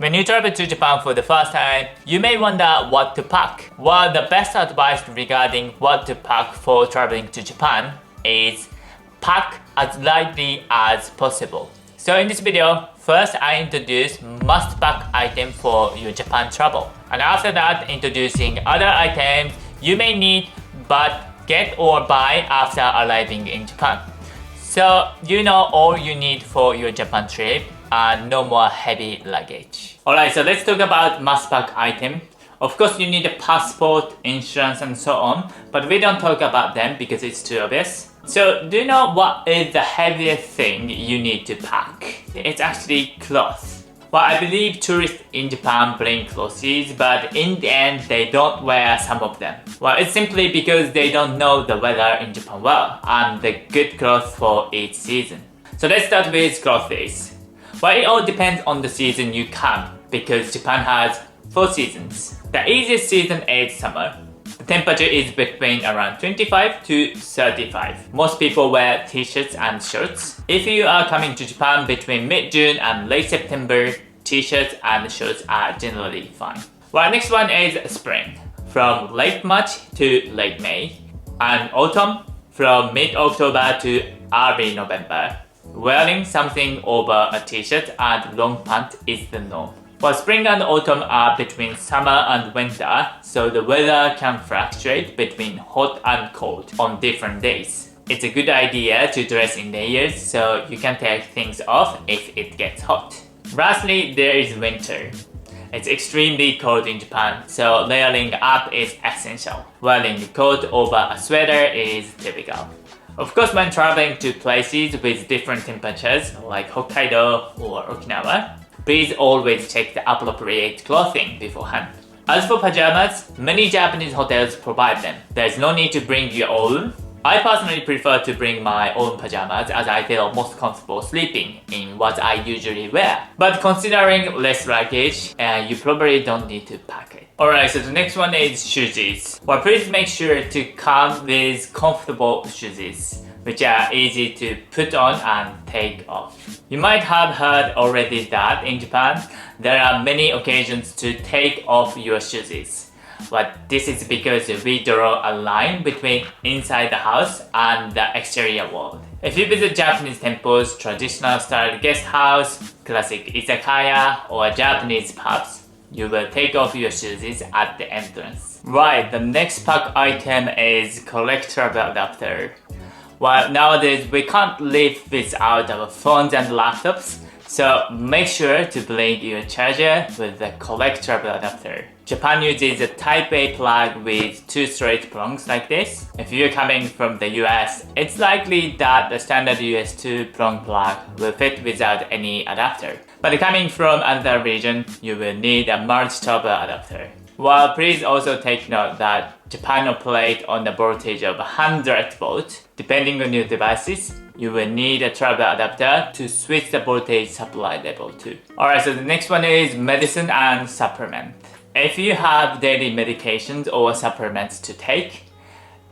When you travel to Japan for the first time, you may wonder what to pack. Well, the best advice regarding what to pack for traveling to Japan is pack as lightly as possible. So in this video, first I introduce must-pack item for your Japan travel. And after that, introducing other items you may need but get or buy after arriving in Japan. So you know all you need for your Japan trip and no more heavy luggage. Alright, so let's talk about must-pack item. Of course you need a passport, insurance and so on, but we don't talk about them because it's too obvious. So do you know what is the heaviest thing you need to pack? It's actually clothes. Well, I believe tourists in Japan bring clothes, but in the end they don't wear some of them. Well, it's simply because they don't know the weather in Japan well and the good clothes for each season. So let's start with clothes. Well, it all depends on the season you come because Japan has 4 seasons. The easiest season is summer. The temperature is between around 25 to 35. Most people wear t-shirts and shorts. If you are coming to Japan between mid-June and late September, t-shirts and shorts are generally fine. Well, next one is spring. From late March to late May. And autumn from mid-October to early November. Wearing something over a t-shirt and long pants is the norm. Well, spring and autumn are between summer and winter, so the weather can fluctuate between hot and cold on different days. It's a good idea to dress in layers so you can take things off if it gets hot. Lastly, there is winter. It's extremely cold in Japan, so layering up is essential. Wearing a coat over a sweater is typical. Of course, when traveling to places with different temperatures like Hokkaido or Okinawa, please always check the appropriate clothing beforehand. As for pajamas, many Japanese hotels provide them. There's no need to bring your own. I personally prefer to bring my own pajamas as I feel most comfortable sleeping in what I usually wear. But considering less luggage, you probably don't need to pack it. Alright, so the next one is shoes. Well, please make sure to come with comfortable shoes, which are easy to put on and take off. You might have heard already that in Japan, there are many occasions to take off your shoes. But this is because we draw a line between inside the house and the exterior world. If you visit Japanese temples, traditional style guest house, classic izakaya, or Japanese pubs, you will take off your shoes at the entrance. Right, the next pack item is collectible adapter. Well, nowadays we can't live without our phones and laptops, so make sure to bring your charger with the collectible adapter. Japan uses a Type A plug with 2 straight prongs like this. If you're coming from the US, it's likely that the standard US 2-prong plug will fit without any adapter. But coming from another region, you will need a multi-turbo adapter. Well, please also take note that Japan operates on the voltage of 100 volts. Depending on your devices, you will need a turbo adapter to switch the voltage supply level to. Alright, so the next one is medicine and supplement. If you have daily medications or supplements to take,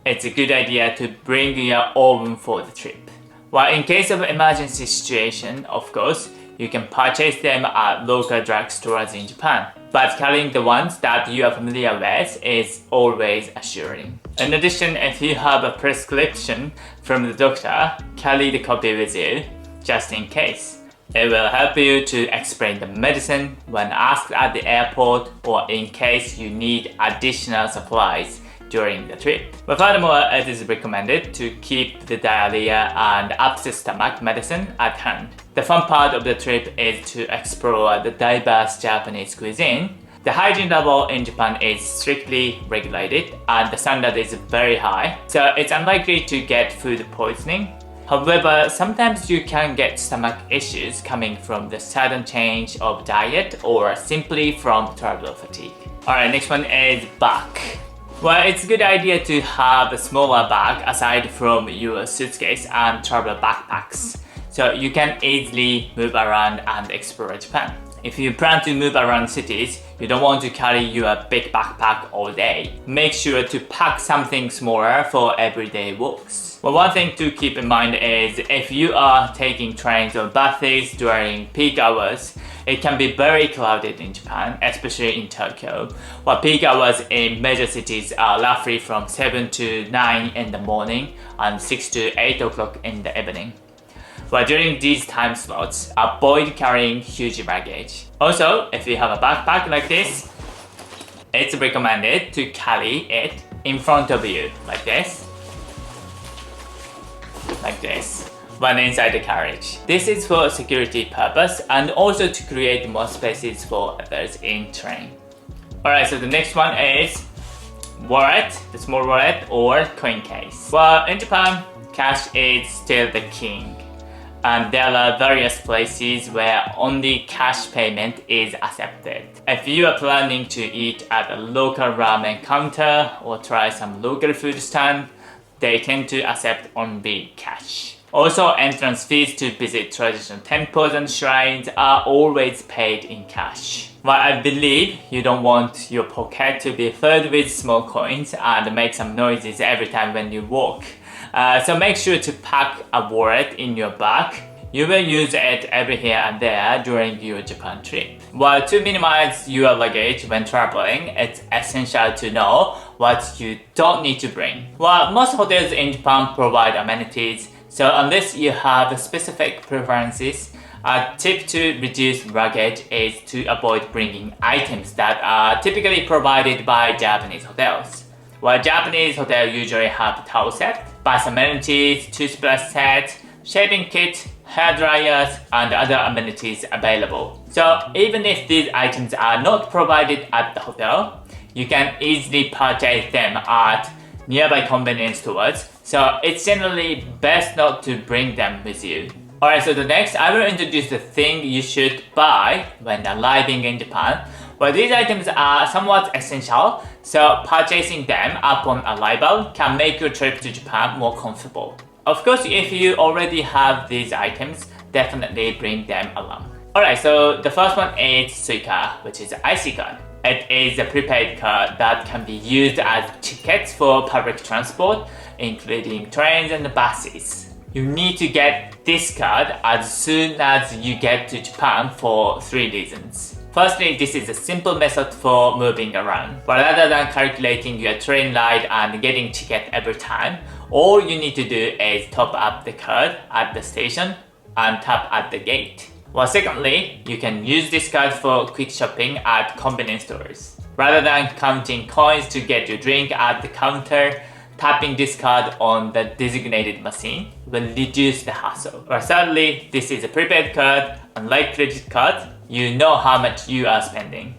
it's a good idea to bring your own for the trip. Well, in case of emergency situation, of course, you can purchase them at local drugstores in Japan. But carrying the ones that you are familiar with is always assuring. In addition, if you have a prescription from the doctor, carry the copy with you, just in case. It will help you to explain the medicine when asked at the airport or in case you need additional supplies during the trip. But furthermore, it is recommended to keep the diarrhea and upset stomach medicine at hand. The fun part of the trip is to explore the diverse Japanese cuisine. The hygiene level in Japan is strictly regulated and the standard is very high, so it's unlikely to get food poisoning. However, sometimes you can get stomach issues coming from the sudden change of diet or simply from travel fatigue. Alright, next one is bag. Well, it's a good idea to have a smaller bag aside from your suitcase and travel backpacks, so you can easily move around and explore Japan. If you plan to move around cities, you don't want to carry your big backpack all day. Make sure to pack something smaller for everyday walks. Well, one thing to keep in mind is if you are taking trains or buses during peak hours, it can be very crowded in Japan, especially in Tokyo. While peak hours in major cities are roughly from 7 to 9 in the morning and 6 to 8 o'clock in the evening. But during these time slots, avoid carrying huge luggage. Also, if you have a backpack like this, it's recommended to carry it in front of you, like this, when inside the carriage. This is for security purpose and also to create more spaces for others in train. Alright, so the next one is wallet, the small wallet or coin case. Well, in Japan, cash is still the king. And there are various places where only cash payment is accepted. If you are planning to eat at a local ramen counter or try some local food stand, they tend to accept only cash. Also, entrance fees to visit traditional temples and shrines are always paid in cash. But I believe you don't want your pocket to be filled with small coins and make some noises every time when you walk. So make sure to pack a wallet in your bag. You will use it every here and there during your Japan trip. While to minimize your luggage when traveling, it's essential to know what you don't need to bring. While most hotels in Japan provide amenities, so unless you have specific preferences, a tip to reduce luggage is to avoid bringing items that are typically provided by Japanese hotels. While Japanese hotels usually have towel set, bath amenities, toothbrush set, shaving kit, hair dryers, and other amenities available. So even if these items are not provided at the hotel, you can easily purchase them at nearby convenience stores, so it's generally best not to bring them with you. Alright, so the next I will introduce the thing you should buy when arriving in Japan. Well, these items are somewhat essential, so purchasing them upon arrival can make your trip to Japan more comfortable. Of course, if you already have these items, definitely bring them along. Alright, so the first one is Suica, which is an IC card. It is a prepaid card that can be used as tickets for public transport, including trains and buses. You need to get this card as soon as you get to Japan for 3 reasons. Firstly, this is a simple method for moving around. But rather than calculating your train ride and getting ticket every time, all you need to do is top up the card at the station and tap at the gate. Well, secondly, you can use this card for quick shopping at convenience stores. Rather than counting coins to get your drink at the counter, tapping this card on the designated machine will reduce the hassle. Or thirdly, this is a prepaid card. Unlike credit cards, you know how much you are spending.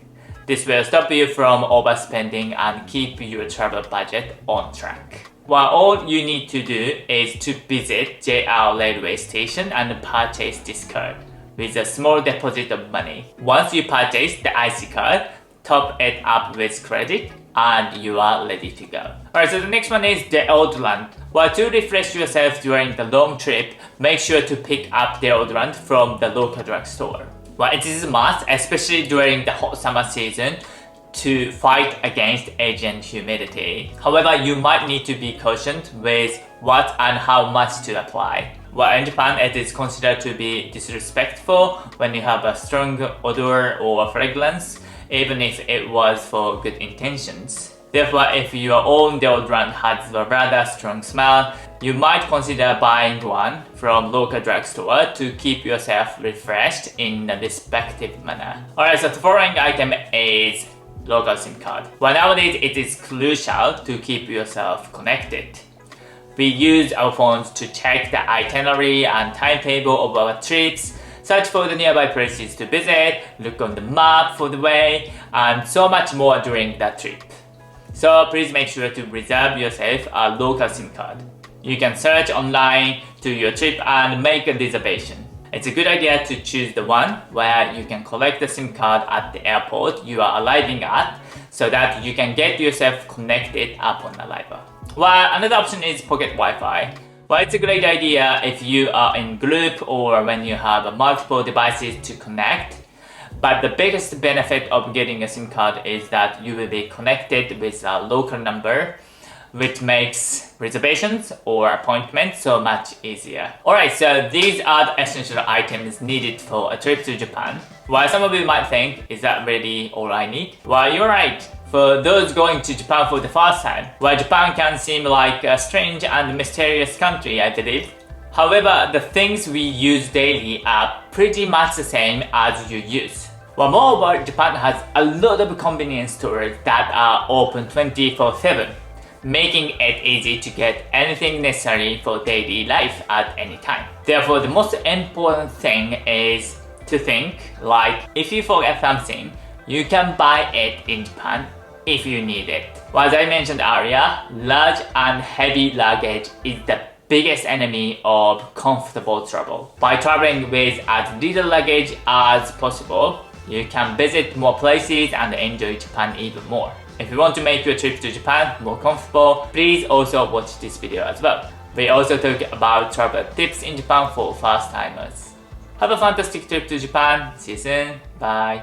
This will stop you from overspending and keep your travel budget on track. Well, all you need to do is to visit JR railway station and purchase this card with a small deposit of money. Once you purchase the IC card, top it up with credit and you are ready to go. Alright, so the next one is deodorant. Well, to refresh yourself during the long trip, make sure to pick up deodorant from the local drugstore. Well, it is a must, especially during the hot summer season, to fight against Asian humidity. However, you might need to be cautioned with what and how much to apply. Well, in Japan, it is considered to be disrespectful when you have a strong odor or fragrance, even if it was for good intentions. Therefore, if your own deodorant has a rather strong smell, you might consider buying one from local drugstore to keep yourself refreshed in a respective manner. Alright, so the following item is local SIM card. Well, nowadays it is crucial to keep yourself connected. We use our phones to check the itinerary and timetable of our trips, search for the nearby places to visit, look on the map for the way, and so much more during that trip. So please make sure to reserve yourself a local SIM card. You can search online to your trip and make a reservation. It's a good idea to choose the one where you can collect the SIM card at the airport you are arriving at so that you can get yourself connected upon arrival. Well, another option is pocket Wi-Fi. Well, it's a great idea if you are in group or when you have multiple devices to connect. But the biggest benefit of getting a SIM card is that you will be connected with a local number which makes reservations or appointments so much easier. Alright, so these are the essential items needed for a trip to Japan. While some of you might think, is that really all I need? Well, you're right. For those going to Japan for the first time, while Japan can seem like a strange and mysterious country, I believe. However, the things we use daily are pretty much the same as you use. Well, moreover, Japan has a lot of convenience stores that are open 24/7, making it easy to get anything necessary for daily life at any time. Therefore, the most important thing is to think like if you forget something, you can buy it in Japan if you need it. Well, as I mentioned earlier, large and heavy luggage is the biggest enemy of comfortable travel. By traveling with as little luggage as possible, you can visit more places and enjoy Japan even more. If you want to make your trip to Japan more comfortable, please also watch this video as well. We also talk about travel tips in Japan for first timers. Have a fantastic trip to Japan. See you soon. Bye.